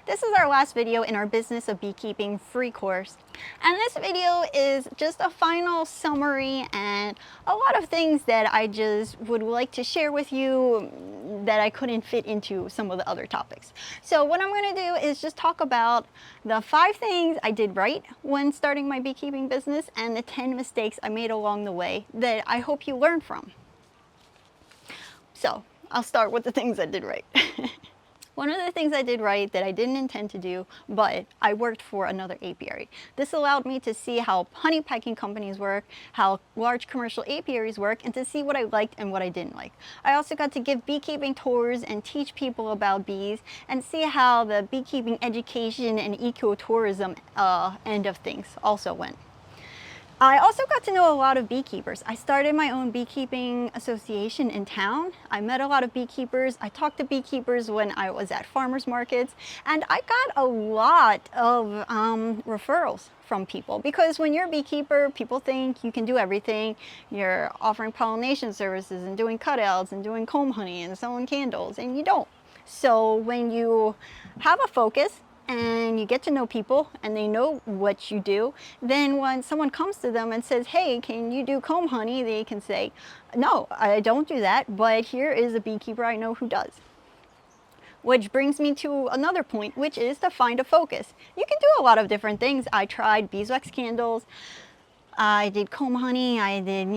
This is our last video in our Business of Beekeeping free course. And this video is just a final summary and a lot of things that I just would like to share with you that I couldn't fit into some of the other topics. So what I'm going to do is just talk about the 5 things I did right when starting my beekeeping business and the 10 mistakes I made along the way that I hope you learn from. So I'll start with the things I did right. One of the things I did right that I didn't intend to do, but I worked for another apiary. This allowed me to see how honey packing companies work, how large commercial apiaries work, and to see what I liked and what I didn't like. I also got to give beekeeping tours and teach people about bees and see how the beekeeping education and ecotourism end of things also went. I also got to know a lot of beekeepers. I started my own beekeeping association in town. I met a lot of beekeepers. I talked to beekeepers when I was at farmers markets, and I got a lot of referrals from people, because when you're a beekeeper, people think you can do everything. You're offering pollination services and doing cutouts and doing comb honey and selling candles, and you don't. So when you have a focus and you get to know people and they know what you do, then when someone comes to them and says, hey, can you do comb honey, they can say, no, I don't do that, but here is a beekeeper I know who does. Which brings me to another point, which is to find a focus. You can do a lot of different things. I tried beeswax candles, I did comb honey, I did,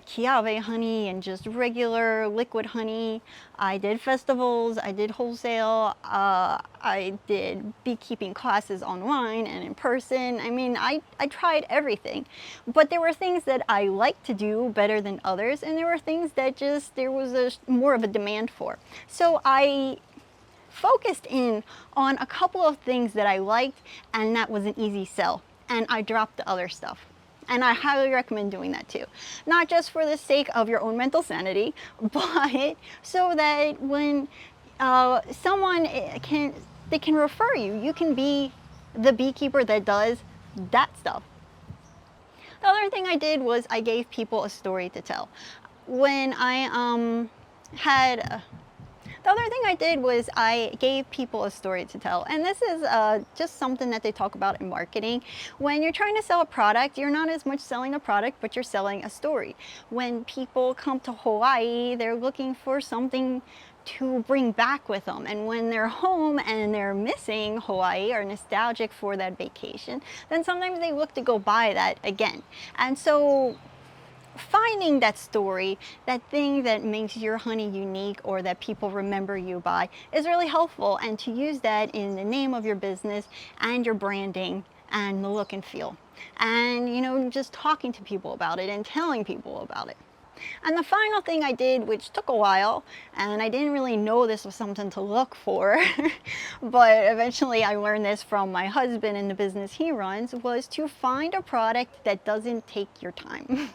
chiave honey and just regular liquid honey. I did festivals, I did wholesale, I did beekeeping classes online and in person. I mean, I tried everything. But there were things that I liked to do better than others, and there were things that just, there was more of a demand for. So I focused in on a couple of things that I liked, and that was an easy sell. And I dropped the other stuff. And I highly recommend doing that too. Not just for the sake of your own mental sanity, but so that when someone they can refer you, you can be the beekeeper that does that stuff. The other thing I did was I gave people a story to tell. When I the other thing I did was I gave people a story to tell. And this is just something that they talk about in marketing. When you're trying to sell a product, you're not as much selling a product, but you're selling a story. When people come to Hawaii, they're looking for something to bring back with them. And when they're home and they're missing Hawaii or nostalgic for that vacation, then sometimes they look to go buy that again. And so finding that story, that thing that makes your honey unique or that people remember you by, is really helpful, and to use that in the name of your business and your branding and the look and feel. And just talking to people about it and telling people about it. And the final thing I did, which took a while, and I didn't really know this was something to look for, but eventually I learned this from my husband in the business he runs, was to find a product that doesn't take your time.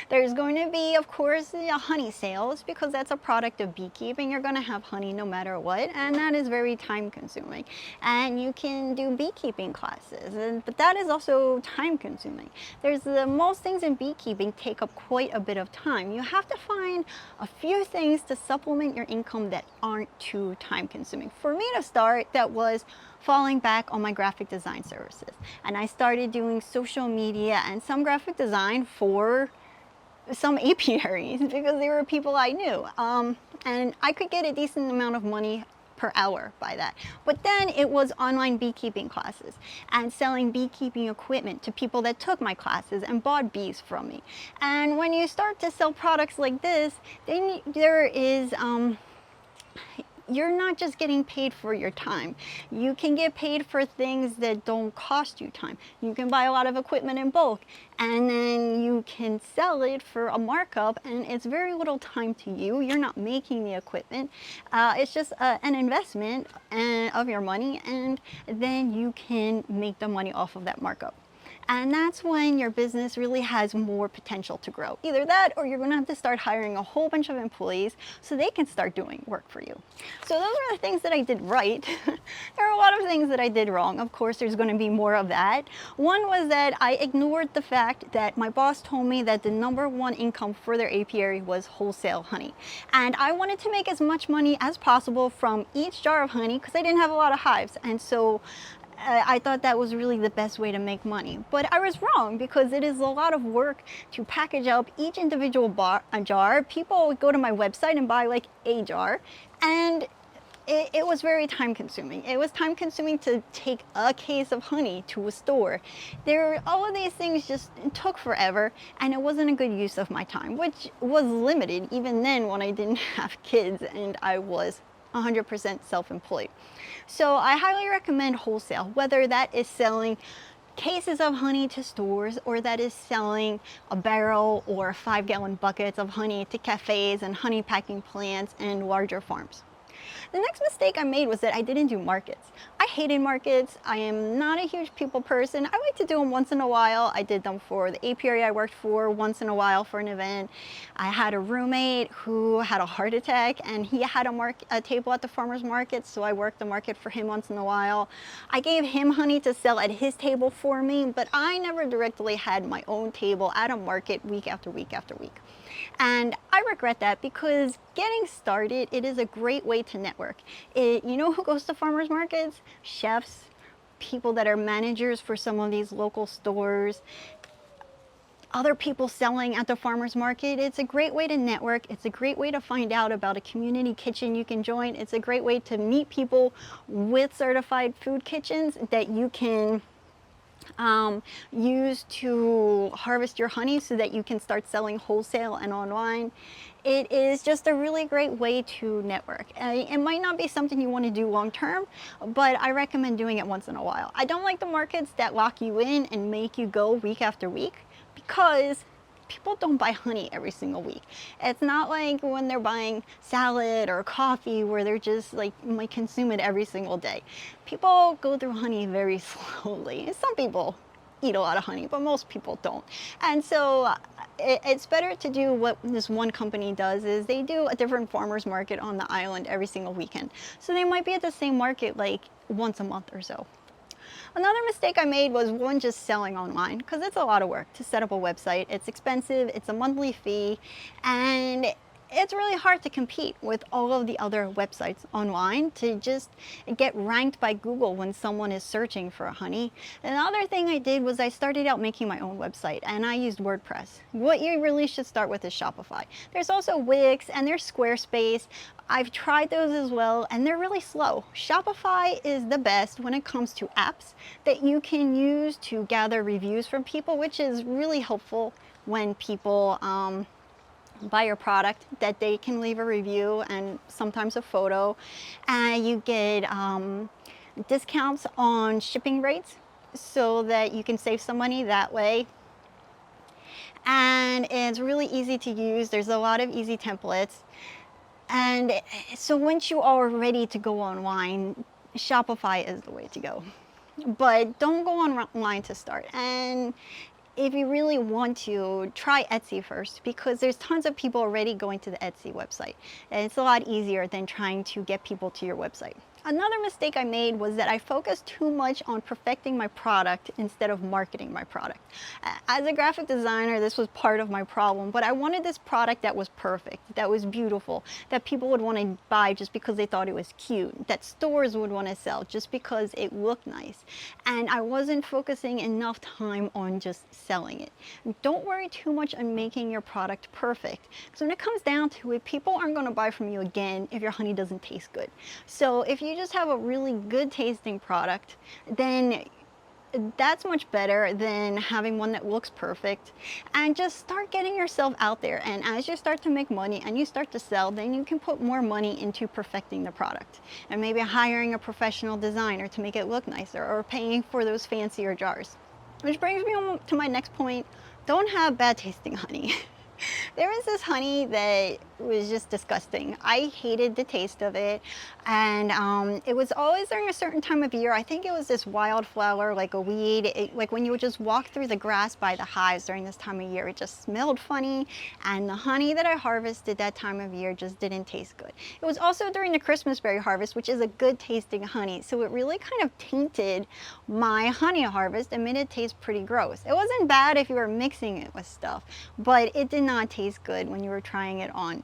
There's going to be, of course, honey sales, because that's a product of beekeeping. You're going to have honey no matter what, and that is very time consuming. And you can do beekeeping classes, but that is also time consuming. Most things in beekeeping take up quite a bit of time. You have to find a few things to supplement your income that aren't too time consuming. For me to start, that was falling back on my graphic design services. And I started doing social media and some graphic design for some apiaries because they were people I knew. And I could get a decent amount of money per hour by that. But then it was online beekeeping classes and selling beekeeping equipment to people that took my classes and bought bees from me. And when you start to sell products like this, then you're not just getting paid for your time. You can get paid for things that don't cost you time. You can buy a lot of equipment in bulk, and then you can sell it for a markup, and it's very little time to you. You're not making the equipment. It's just an investment of your money, and then you can make the money off of that markup. And that's when your business really has more potential to grow. Either that, or you're gonna have to start hiring a whole bunch of employees so they can start doing work for you. So those are the things that I did right. There are a lot of things that I did wrong. Of course, there's gonna be more of that. One was that I ignored the fact that my boss told me that the #1 income for their apiary was wholesale honey. And I wanted to make as much money as possible from each jar of honey because I didn't have a lot of hives. And so I thought that was really the best way to make money. But I was wrong, because it is a lot of work to package up each individual jar. People would go to my website and buy like a jar, and it was very time consuming. It was time consuming to take a case of honey to a store. All of these things just took forever, and it wasn't a good use of my time, which was limited even then when I didn't have kids and I was 100% self-employed. So I highly recommend wholesale, whether that is selling cases of honey to stores, or that is selling a barrel or 5-gallon buckets of honey to cafes and honey packing plants and larger farms. The next mistake I made was that I didn't do markets. I hated markets. I am not a huge people person. I like to do them once in a while. I did them for the apiary I worked for once in a while for an event. I had a roommate who had a heart attack, and he had a table at the farmer's market, so I worked the market for him once in a while. I gave him honey to sell at his table for me, but I never directly had my own table at a market week after week after week. And I regret that, because getting started, it is a great way to network. You know who goes to farmers markets? Chefs, people that are managers for some of these local stores, other people selling at the farmers market. It's a great way to network. It's a great way to find out about a community kitchen you can join. It's a great way to meet people with certified food kitchens that you can use to harvest your honey so that you can start selling wholesale and online. It is just a really great way to network. It might not be something you want to do long term, but I recommend doing it once in a while. I don't like the markets that lock you in and make you go week after week, because people don't buy honey every single week. It's not like when they're buying salad or coffee where they're just like might consume it every single day. People go through honey very slowly. Some people eat a lot of honey, but most people don't. And so it's better to do what this one company does, is they do a different farmers market on the island every single weekend. So they might be at the same market like once a month or so. Another mistake I made was just selling online, because it's a lot of work to set up a website. It's expensive, it's a monthly fee, and it's really hard to compete with all of the other websites online to just get ranked by Google when someone is searching for honey. Another thing I did was I started out making my own website, and I used WordPress. What you really should start with is Shopify. There's also Wix, and there's Squarespace. I've tried those as well, and they're really slow. Shopify is the best when it comes to apps that you can use to gather reviews from people, which is really helpful when people buy your product, that they can leave a review and sometimes a photo, and you get discounts on shipping rates so that you can save some money that way. And it's really easy to use. There's a lot of easy templates. And so once you are ready to go online, Shopify is the way to go. But don't go online to start. And if you really want to, try Etsy first, because there's tons of people already going to the Etsy website. And it's a lot easier than trying to get people to your website. Another mistake I made was that I focused too much on perfecting my product instead of marketing my product. As a graphic designer, this was part of my problem, but I wanted this product that was perfect, that was beautiful, that people would want to buy just because they thought it was cute, that stores would want to sell just because it looked nice. And I wasn't focusing enough time on just selling it. Don't worry too much on making your product perfect, because when it comes down to it, people aren't going to buy from you again if your honey doesn't taste good. So if you just have a really good tasting product, then that's much better than having one that looks perfect. And just start getting yourself out there, and as you start to make money and you start to sell, then you can put more money into perfecting the product, and maybe hiring a professional designer to make it look nicer, or paying for those fancier jars. Which brings me to my next point: don't have bad tasting honey. There is this honey that was just disgusting. I hated the taste of it, and it was always during a certain time of year. I think it was this wildflower, like a weed. Like when you would just walk through the grass by the hives during this time of year, it just smelled funny, and the honey that I harvested that time of year just didn't taste good. It was also during the Christmas berry harvest, which is a good tasting honey, so it really kind of tainted my honey harvest and made it taste pretty gross. It wasn't bad if you were mixing it with stuff, but it did not taste good when you were trying it on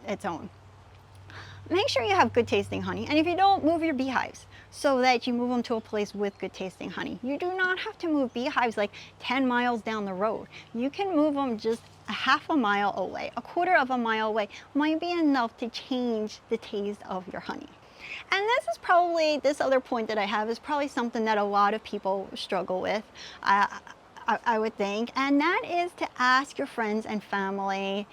its own. Make sure you have good tasting honey, and if you don't, move your beehives so that you move them to a place with good tasting honey. You do not have to move beehives like 10 miles down the road. You can move them just a half a mile away. A quarter of a mile away might be enough to change the taste of your honey. And this is probably, this other point that I have is probably something that a lot of people struggle with, I would think, and that is to ask your friends and family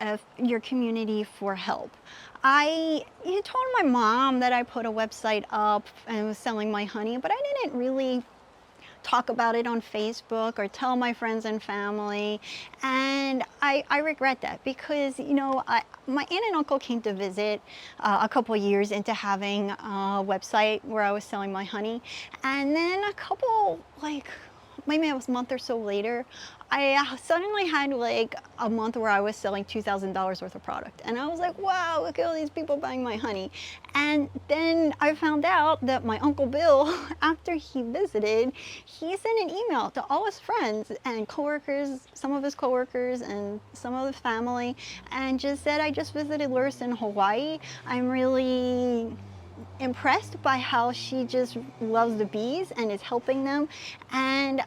of your community for help. I told my mom that I put a website up and was selling my honey, but I didn't really talk about it on Facebook or tell my friends and family, and I regret that because, you know, my aunt and uncle came to visit a couple years into having a website where I was selling my honey, and then a couple, like maybe a month or so later, I suddenly had like a month where I was selling $2,000 worth of product. And I was like, wow, look at all these people buying my honey. And then I found out that my Uncle Bill, after he visited, he sent an email to all his friends and coworkers, some of his coworkers and some of his family, and just said, I just visited Lourdes in Hawaii. I'm really impressed by how she just loves the bees and is helping them, and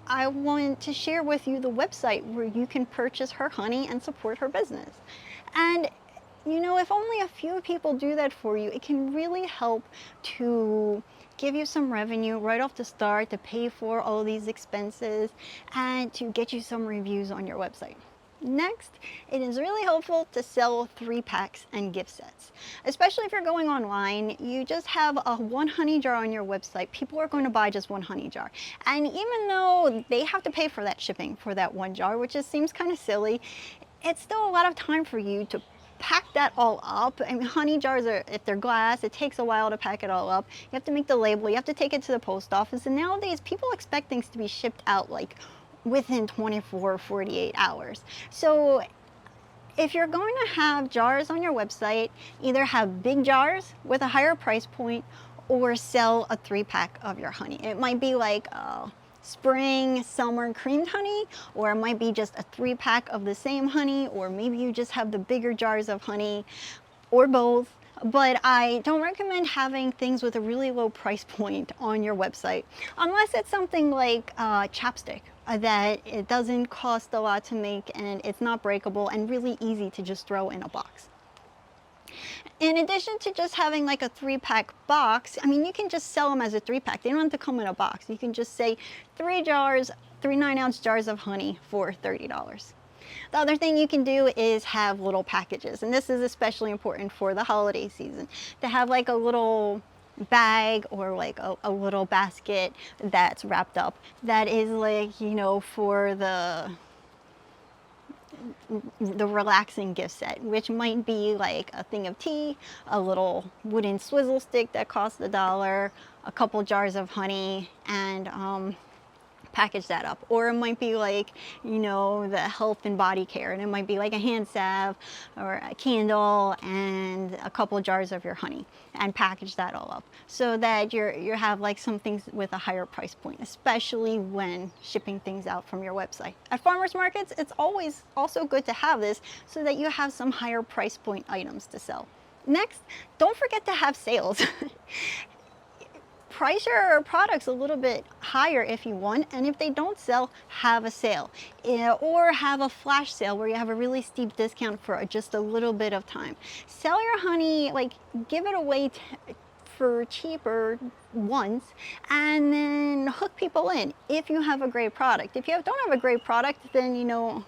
I want to share with you the website where you can purchase her honey and support her business. And you know, if only a few people do that for you, it can really help to give you some revenue right off the start to pay for all these expenses and to get you some reviews on your website. Next, it is really helpful to sell 3-packs and gift sets. Especially if you're going online, you just have a 1 honey jar on your website. People are going to buy just 1 honey jar. And even though they have to pay for that shipping for that 1 jar, which just seems kind of silly, it's still a lot of time for you to pack that all up. I mean, honey jars are, if they're glass, it takes a while to pack it all up. You have to make the label, you have to take it to the post office, and nowadays people expect things to be shipped out like within 24 or 48 hours. So if you're going to have jars on your website, either have big jars with a higher price point or sell a 3-pack of your honey. It might be like spring, summer creamed honey, or it might be just a 3-pack of the same honey, or maybe you just have the bigger jars of honey, or both. But I don't recommend having things with a really low price point on your website, unless it's something like chapstick that it doesn't cost a lot to make and it's not breakable and really easy to just throw in a box. In addition to just having like a 3-pack box, I mean, you can just sell them as a 3-pack. They don't have to come in a box. You can just say 3 jars, 3 9-ounce jars of honey for $30. The other thing you can do is have little packages, and this is especially important for the holiday season, to have like a little bag or like a little basket that's wrapped up that is like, you know, for the relaxing gift set, which might be like a thing of tea, a little wooden swizzle stick that costs $1, a couple jars of honey, and package that up. Or it might be like, you know, the health and body care, and it might be like a hand salve or a candle and a couple jars of your honey, and package that all up so that you have like some things with a higher price point, especially when shipping things out from your website. At farmers markets, it's always also good to have this so that you have some higher price point items to sell. Next, don't forget to have sales. Price your products a little bit higher if you want, and if they don't sell, have a sale, or have a flash sale where you have a really steep discount for just a little bit of time. Sell your honey, like give it away for cheaper once, and then hook people in if you have a great product. If you don't have a great product, then, you know,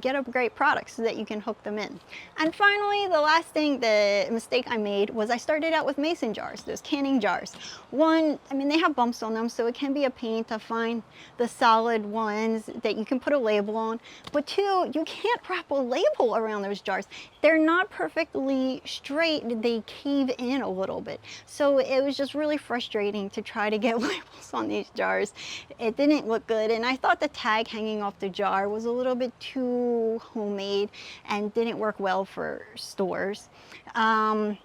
get a great product so that you can hook them in. And finally, the last thing, the mistake I made was I started out with mason jars, those canning jars. One, I mean, they have bumps on them, so it can be a pain to find the solid ones that you can put a label on. But two, you can't wrap a label around those jars. They're not perfectly straight, they cave in a little bit. So it was just really frustrating to try to get labels on these jars. It didn't look good, and I thought the tag hanging off the jar was a little bit too homemade and didn't work well for stores. I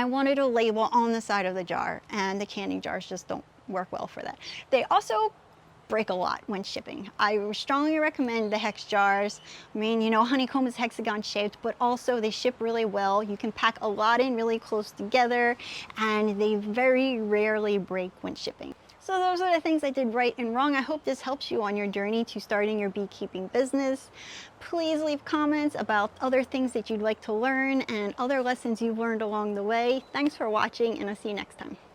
wanted a label on the side of the jar, and the canning jars just don't work well for that. They also break a lot when shipping. I strongly recommend the hex jars. I mean, you know, honeycomb is hexagon shaped, but also they ship really well. You can pack a lot in really close together, and they very rarely break when shipping. So those are the things I did right and wrong. I hope this helps you on your journey to starting your beekeeping business. Please leave comments about other things that you'd like to learn and other lessons you've learned along the way. Thanks for watching, and I'll see you next time.